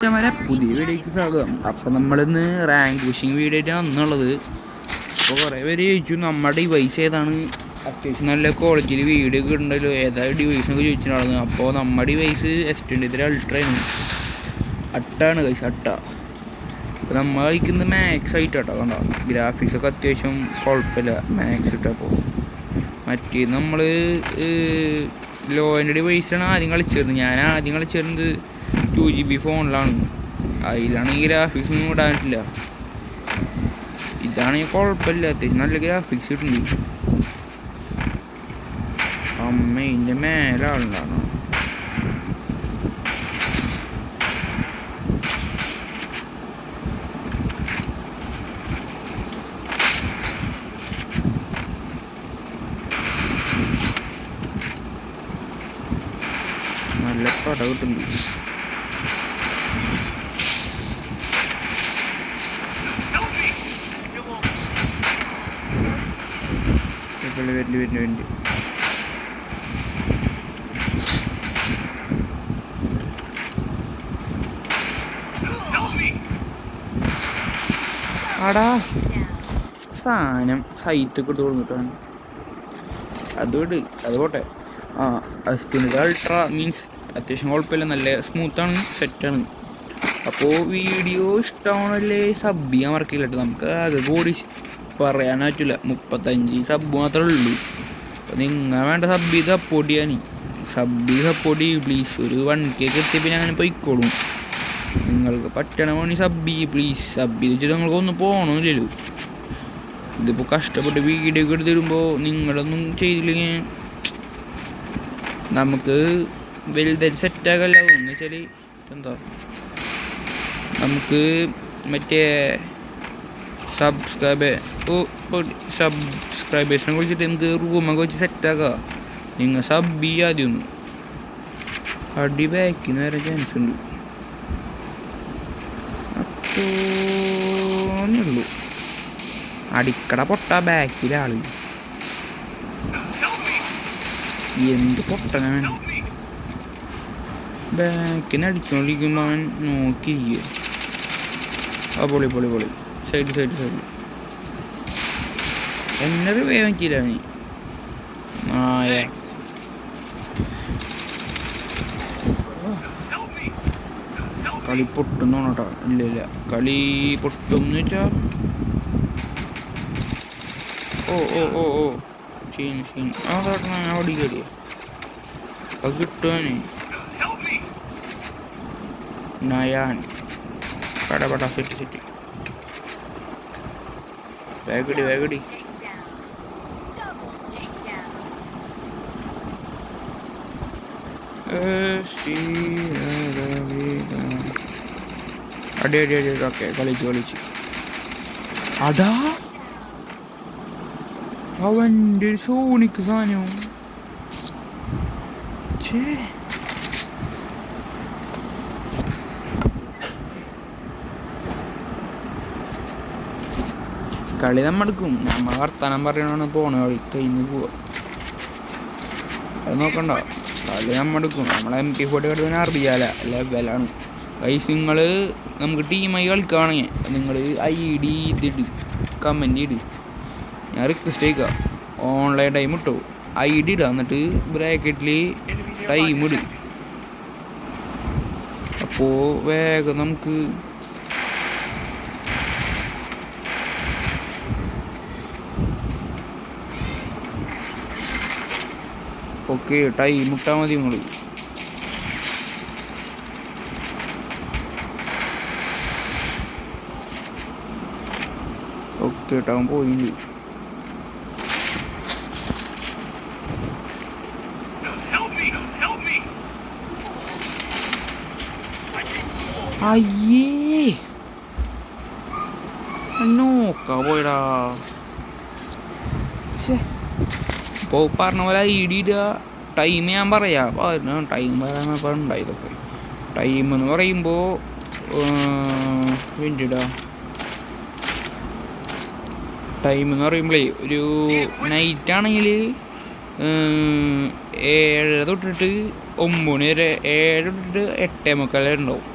വരെ പുതിയ വീഡിയോക്ക് സ്വാഗതം. അപ്പോൾ നമ്മളിന്ന് റാങ്ക് പുഷിങ് വീഡിയോ ആയിട്ടാണ് വന്നുള്ളത്. അപ്പോൾ കുറേ പേര് ചോദിച്ചു നമ്മുടെ ഡിവൈസ് ഏതാണ്, അത്യാവശ്യം നല്ല ക്വാളിറ്റിയിൽ വീഡിയോ ഒക്കെ ഉണ്ടല്ലോ, ഏതാ ഡിവൈസ് എന്നൊക്കെ ചോദിച്ചിട്ടുണ്ടായിരുന്നു. അപ്പോൾ നമ്മുടെ ഡിവൈസ് S23 അൾട്രയാണ്, അട്ടാണ് കൈസ്, അട്ട. അപ്പോൾ നമ്മൾ കഴിക്കുന്നത് മാക്സ് ആയിട്ട് കേട്ടോ. കണ്ടോ, ഗ്രാഫിക്സൊക്കെ അത്യാവശ്യം കുഴപ്പമില്ല മാക്സ് ഇട്ടപ്പോൾ. മറ്റേ നമ്മൾ ലോൻ്റെ ഡിവൈസാണ് ആദ്യം കളിച്ചിരുന്നത്. ഞാൻ ആദ്യം കളിച്ചിരുന്നത് 2GB ഫോണിലാണ്. അതിലാണെങ്കിൽ ഗ്രാഫിക്സ് ഒന്നും ഇടാൻ പറ്റില്ല. ഇതാണെങ്കിൽ കുഴപ്പമില്ല, അത്യാവശ്യം നല്ല ഗ്രാഫിക്സ് കിട്ടുന്നുണ്ട്. അമ്മ ഇതിൻ്റെ മേലെ ആളുണ്ടാണ്. നല്ല പട കിട്ടുന്നുണ്ട്. വരുന്നുണ്ട്. ആടാ സാധനം സൈറ്റൊക്കെ ഇട്ട് കൊടുത്തിട്ടാണ്. അത് പോട്ടെ. S23 അൾട്ര മീൻസ് അത്യാവശ്യം കുഴപ്പമില്ല, നല്ല സ്മൂത്താണ്, സെറ്റാണ്. അപ്പോൾ വീഡിയോ ഇഷ്ടമാണല്ലേ സബ് ചെയ്യാൻ മറക്കില്ല കേട്ടോ. നമുക്ക് ആകെ കൂടി പറയാൻ പറ്റില്ല, 35 സബ് മാത്രമേ ഉള്ളൂ. അപ്പോൾ നിങ്ങൾ വേണ്ട സബ് ചെയ്ത് സപ്പോർട്ട് ചെയ്യാൻ, സപ്പോർട്ട് ചെയ്യും പ്ലീസ്. ഒരു 1K എത്തിയ പിന്നെ അങ്ങനെ പോയിക്കോളും. നിങ്ങൾക്ക് പറ്റണമെങ്കിൽ സബ് ചെയ്യും പ്ലീസ്. സബ് ചെയ്ത് വെച്ചാൽ നിങ്ങൾക്കൊന്നും പോകണമില്ലല്ലോ. ഇതിപ്പോൾ കഷ്ടപ്പെട്ട് വീഡിയോ ഒക്കെ എടുത്ത് തരുമ്പോൾ നിങ്ങളൊന്നും ചെയ്തില്ലെങ്കിൽ നമുക്ക് വലുതായിട്ട് സെറ്റാകല്ല. എന്ന് വെച്ചാൽ എന്താ, നമുക്ക് മറ്റേ സബ്സ്ക്രൈബേഴ്സിനെ കുറിച്ചിട്ട് നമുക്ക് റൂമൊക്കെ വെച്ച് സെറ്റാക്കാം. നിങ്ങൾ സബ് ചെയ്യാതെയൊന്നും അടി ബാക്കിന്ന് വരാൻ ചാൻസ് ഉണ്ട്. അപ്പോഴുള്ളൂ അടിക്കട പൊട്ട ബാക്കിലാള്. എന്ത് പൊട്ടനാണ്, ബാക്കിന് അടിച്ചോണ്ടിരിക്കുമ്പോൾ അവൻ നോക്കിയിരിക്കുക. പൊളി സൈഡ് എന്നൊരു വേഗം പറ്റില്ല അവന്. കളി പൊട്ടുന്നു കേട്ടോ. ഇല്ല കളി പൊട്ടും എന്ന് വെച്ചാ ഓ സീൻ അവിടെ കയറിയ അത് കിട്ടുവാന് നയാൻ പടപട സെറ്റ് വേഗടി. അടി ഓക്കെ കളിച്ചു. അടാ അവൻ്റെ സോണിക്ക് സാധനവും കളി നമ്മെടുക്കും. നമ്മ വർത്താനം പറയണ പോണ കളി കഴിഞ്ഞ് പോവാ. അത് നോക്കണ്ട, കളി നമ്മെടുക്കും. നമ്മളെ MP40 എടുത്താൽ അറിയാല ലെവലാണ് ഗൈസ്. നിങ്ങൾ നമുക്ക് ടീമായി കളിക്കുകയാണെങ്കിൽ നിങ്ങൾ ID ഇതിട്, കമൻറ്റ് ഇട്, ഞാൻ റിക്വസ്റ്റ് ചെയ്യിക്കാം. ഓൺലൈൻ ടൈം ഇട്ടോ, ID ഇടുക, എന്നിട്ട് ബ്രാക്കറ്റിൽ ടൈം ഇട്. അപ്പോൾ വേഗം നമുക്ക് ഓക്കെ ടൈം ഇട്ടാൽ മതി. നിങ്ങൾ ഓക്കെ ടൈം പോയി. അയ്യേ നോക്കാ പോയടാ. ഇപ്പോൾ പറഞ്ഞ പോലെ ID ഇടുക, ടൈം ഞാൻ പറയാം. ടൈം പറയാൻ ഉണ്ടായതൊക്കെ. ടൈം എന്ന് പറയുമ്പോൾ വേണ്ടിയിടാ. ടൈം എന്ന് പറയുമ്പോഴേ ഒരു നൈറ്റ് ആണെങ്കിൽ 7 തൊട്ടിട്ട് 9 വരെ, 7 തൊട്ടിട്ട് 8:45 വരെ ഉണ്ടാവും.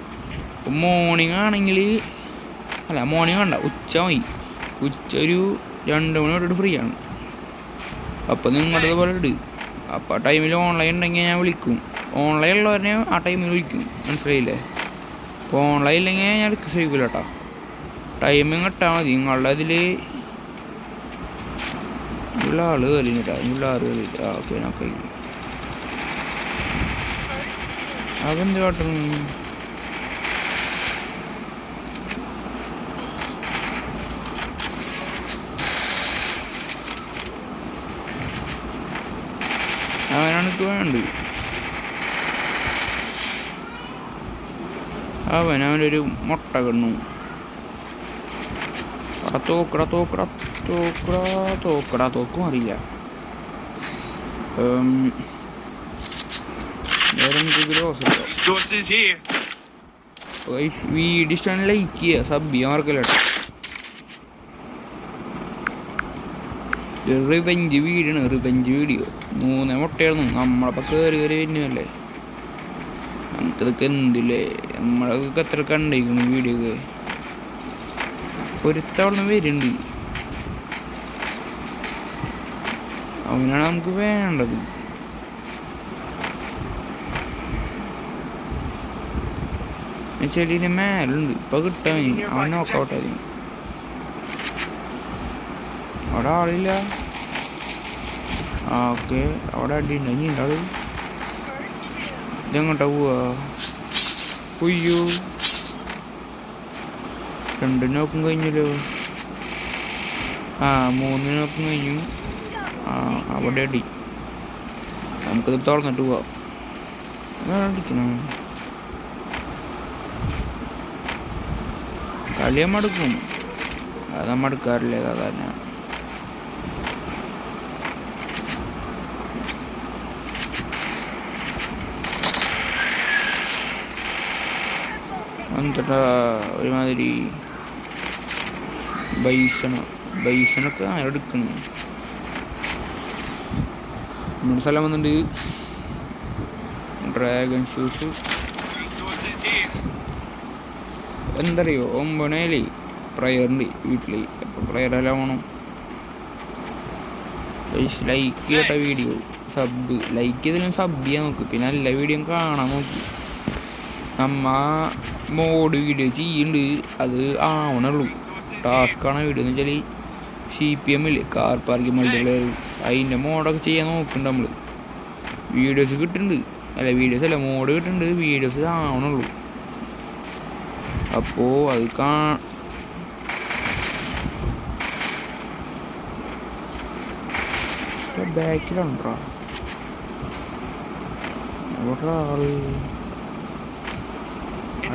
ഇപ്പം മോർണിംഗ് ആണെങ്കിൽ അല്ല മോർണിംഗ് വേണ്ട, ഉച്ച മതി. ഉച്ച ഒരു 2 മണി തൊട്ടിട്ട് ഫ്രീ ആണ്. അപ്പോൾ നിങ്ങളുടെ പോലെ ഇട്. അപ്പോൾ ആ ടൈമിൽ ഓൺലൈൻ ഉണ്ടെങ്കിൽ ഞാൻ വിളിക്കും. ഓൺലൈൻ ഉള്ളവരെ ആ ടൈമിൽ വിളിക്കും, മനസ്സിലായില്ലേ? അപ്പോൾ ഓൺലൈൻ ഇല്ലെങ്കിൽ ഞാൻ എടുക്കുക ചെയ്യില്ല കേട്ടോ. ടൈമിങ് ഇട്ടാൽ മതി. നിങ്ങളുടെ അതിൽ ഉള്ള ആൾ കയറിട്ടാ, ഉള്ള ആൾ കയറിയിട്ട് ഓക്കെ നോക്കി. അതെന്ത് കാട്ടുന്നു? അവനാണ് എനിക്ക് വേണ്ടത്. അവൻ്റെ ഒരു മുട്ട കണ്ണു. തോക്കും അറിയില്ല. വേറെ എന്തെങ്കിലും വീഡിയോ ഇഷ്ടമാണ് ലൈക്ക് ചെയ്യുക, സബ് ചെയ്യാൻ മറക്കല്ലോ. റിവെഞ്ച് വീഡിയോ ആണ്, റിവെഞ്ച് വീഡിയോ. 3 മുട്ടയായിരുന്നു. നമ്മളപ്പോൾ കയറി വരുന്നല്ലേ, നമുക്കിതൊക്കെ എന്തില്ലേ, നമ്മളൊക്കെ എത്ര കണ്ടിരിക്കുന്നു വീഡിയോ ഒക്കെ. ഒരുത്തവണ വരുന്നുണ്ട്, അവനാണ് നമുക്ക് വേണ്ടത്. ചെടിയുടെ മേലുണ്ട്, ഇപ്പം കിട്ടാൻ അവൻ നോക്കൗട്ട് ആയി. അവിടെ ആളില്ല. ആ ഓക്കെ, അവിടെ അടി ഉണ്ടെങ്കിൽ ഉണ്ടാവും. ഇതെങ്ങോട്ടാ പോവാ? ഉയ്യോ, 2 നോക്കും കഴിഞ്ഞല്ലോ. 3 നോക്കും കഴിഞ്ഞു. അവിടെ അടി. നമുക്കിത് തുറന്നിട്ട് പോവാം. അടിക്കണം, കളിയെ മടുക്കും. അത് നമ്മൾ എടുക്കാറില്ലേ സാധാരണ. എന്നിട്ടാ ഒരുമാതിരി ബൈസണൊക്കെ എടുക്കുന്നു. നമ്മുടെ സ്ഥലം വന്നിട്ട് ഡ്രാഗൺ ഷൂസ്. എന്തറിയോ, 9 പ്രയറുണ്ട് വീട്ടിൽ. അപ്പോൾ പ്രയറെല്ലാം വേണം. ലൈക്ക് ചെയ്യട്ടെ വീഡിയോ, സബ് ലൈക്ക് ചെയ്താലും സബ് ചെയ്യാൻ നോക്ക്. പിന്നെ എല്ലാ വീഡിയോയും കാണാൻ നോക്ക്. നമ്മ മോഡ് വീഡിയോ ചെയ്യുന്നുണ്ട്, അത് ആവണുള്ളൂ. ടാസ്ക്കാണ് വീഡിയോ എന്ന് വെച്ചാൽ CPM ഇല്ലേ, കാർ പാർക്കിംഗ് മൾട്ടിപ്ലെയർ, അതിൻ്റെ മോഡൊക്കെ ചെയ്യാൻ നോക്കുന്നുണ്ട് നമ്മൾ. വീഡിയോസ് കിട്ടുന്നുണ്ട്, വീഡിയോസ് അല്ല മോഡ് കിട്ടുന്നുണ്ട്, വീഡിയോസ് ആവണുള്ളൂ. അപ്പോൾ അത് ബാക്കിലുണ്ടോ അവിടെ ആള്?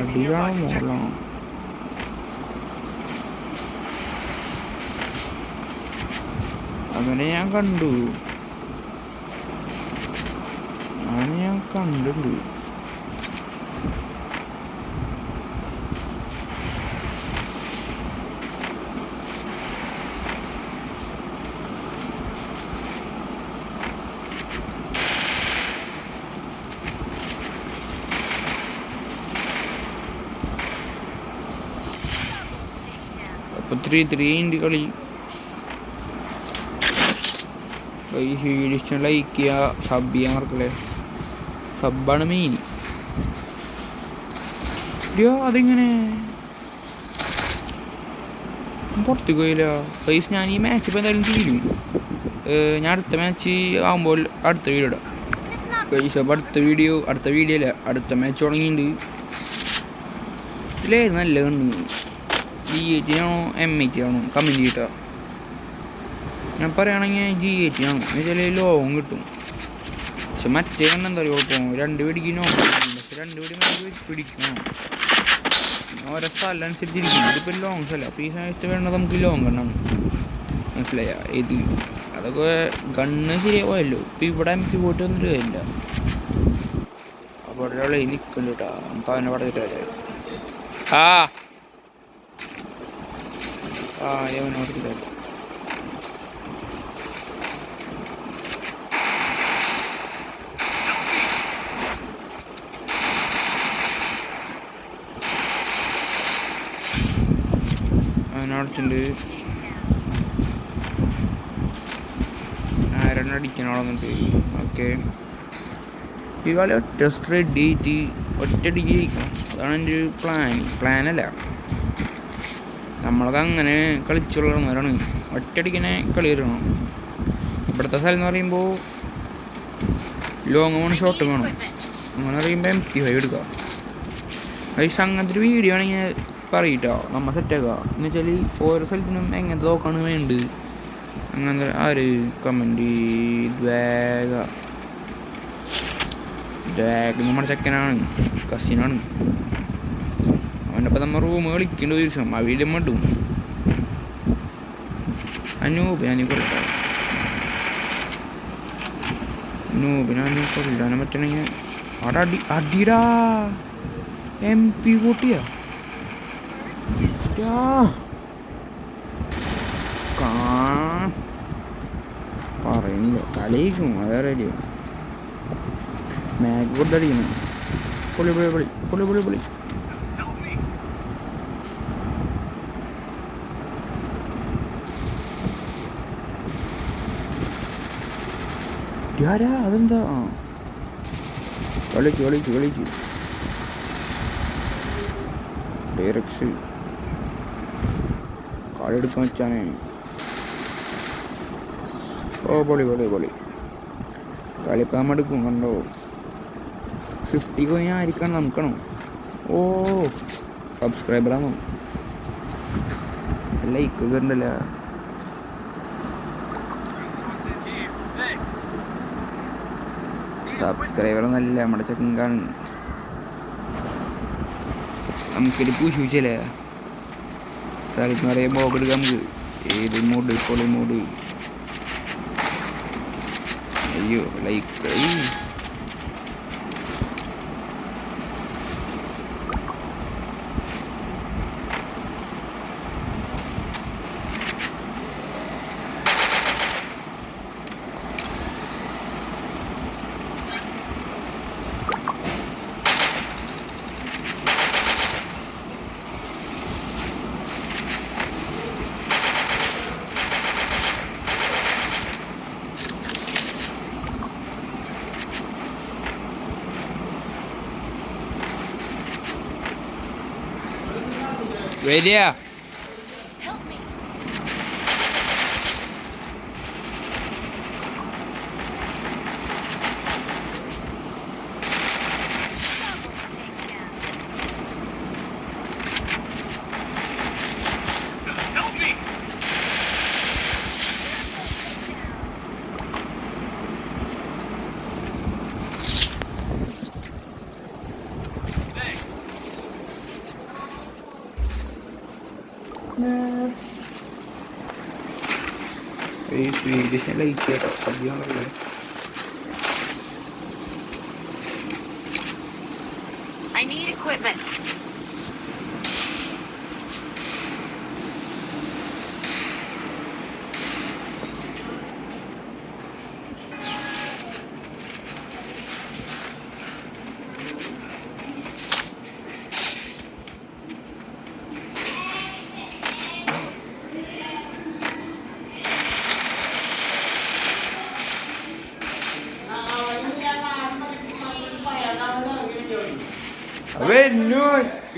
അടിയിലാണോ മോളിലാണോ? അവനെ ഞാൻ കണ്ടിട്ടുണ്ട്. അപ്പോൾ 3-3 കളി. ഇഷ്ടം ലൈക്ക് ചെയ്യുക, സബ് ചെയ്യാൻ മറക്കല്ലേ. സബ്ബാണ് മെയിൻ. അതിങ്ങനെ പുറത്തേക്ക് പോയില്ല പൈസ. ഞാൻ ഈ മാച്ച് ഇപ്പോൾ എന്തായാലും തീരും. ഞാൻ അടുത്ത മാച്ച് ആകുമ്പോൾ അടുത്ത വീഡിയോ ഇടാം പൈസ. അപ്പോൾ അടുത്ത വീഡിയോ അല്ല, അടുത്ത മാച്ച് തുടങ്ങിയിട്ടുണ്ട്. ഇതിലേ നല്ല കണ്ടു. G8 ആണോ M8 ആണോ കമൻറ്റ് ചെയ്തിട്ടാ. ഞാൻ പറയുകയാണെങ്കിൽ G8 ആണോ എന്ന് വെച്ചാൽ ലോങ് കിട്ടും. പക്ഷെ മറ്റേ കണ്ടെന്താ പറയുക, കുഴപ്പം 2 വെടിക്ക് നോക്കാം. പക്ഷെ 2 വെടി പിടിക്കണം. ഓരോ സ്ഥലം അനുസരിച്ചിരിക്കും. ഇതിപ്പോൾ ലോങ് സ്ഥലം, അപ്പോൾ ഈ സമയത്ത് വേണ്ടത് നമുക്ക് ലോങ് ഗണ്ണാണ്, മനസ്സിലായ ഇത്. അതൊക്കെ ഗണ്ണ് ശരിയാവുമല്ലോ. ഇപ്പം ഇവിടെ എനിക്ക് പോയിട്ട് വന്നിട്ട് കാര്യമില്ല. അപ്പോൾ ഒരാളെ നിൽക്കുന്നുണ്ട് കേട്ടോ, നമുക്ക് അവനെ പറഞ്ഞിട്ടല്ലേ. അവനോട് അതിനടുത്തുണ്ട്. ആരെണ്ണം അടിക്കണോന്നിട്ട്. ഓക്കെ, ഈ കളി ഒറ്റ റെഡി ആയിട്ട് ഒറ്റയടിക്ക് ജയിക്കണം. അതാണ് എൻ്റെ ഒരു പ്ലാനല്ല. നമ്മളൊക്കെ അങ്ങനെ കളിച്ചുള്ളവരാണ്. ഒറ്റയടിക്കനെ കളി വരണം. ഇവിടുത്തെ സ്ഥലം എന്ന് പറയുമ്പോൾ ലോങ് വേണം, ഷോട്ട് വേണം. അങ്ങനെ പറയുമ്പോൾ MP5 എടുക്കുക. പക്ഷേ അങ്ങനത്തെ ഒരു വീഡിയോ ആണെങ്കിൽ പറയിട്ടോ, നമ്മൾ സെറ്റാക്കുക. എന്ന് വെച്ചാൽ ഓരോ സ്ഥലത്തിനും എങ്ങനത്തെ നോക്കാണ് വേണ്ടത്. അങ്ങനത്തെ ആര് കമൻറ്റ് ദ്വാഗ് നമ്മുടെ ചെക്കനാണ്, കസിനാണ്. അവൻ്റെ ഒപ്പം നമ്മൾ റൂം കളിക്കേണ്ട ഒരു ദിവസം ആ വീഡിയോ മട്ടും അനൂപിനാനി കൊടുക്കാം. അനൂപിനാനി കൊല്ലാനെ പറ്റണെങ്കിൽ അവിടെ അടിടാ MP കൂട്ടിയാ പറയുന്നില്ല. കളിക്കും വേറെ മാഗ് കൊണ്ടടിക്കണം. പൊളി പൊളി പൊളി പൊളി പൊളി പൊളി. അതെന്താ കളിച്ചു ഡയറക്സ് കളി വെച്ചാണ്. ഓ പൊളി കളിപ്പം നമ്മൾ എടുക്കും. കണ്ടോ 50 കോയിൻ ആയിരിക്കണം നമുക്കണം. ഓ സബ്സ്ക്രൈബറാണോ, ലൈക്ക് കയറണ്ടല്ല. സബ്സ്ക്രൈബറൊന്നല്ല, നമ്മുടെ ചെക്കൻകാണ്. നമുക്കൊരു പൂശൂച്ചല്ലേ സ്ഥലത്ത് നിറയെ ബോഗ് എടുക്കാം നമുക്ക്. ഏത് മൂഡ്, പൊളി മൂഡ്. അയ്യോ ലൈക്ക് വരിക. ലൈക്ക് കേട്ടോ, സദ്യയാണല്ലേ. I need equipment.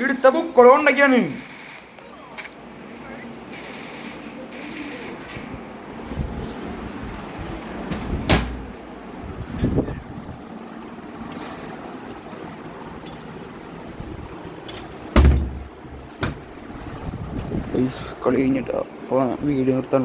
എടുത്ത ബുക്കളോ ഉണ്ടാക്കിയാണ്. കളി കഴിഞ്ഞിട്ടാ അപ്പോൾ വീഡിയോ നിർത്താൻ.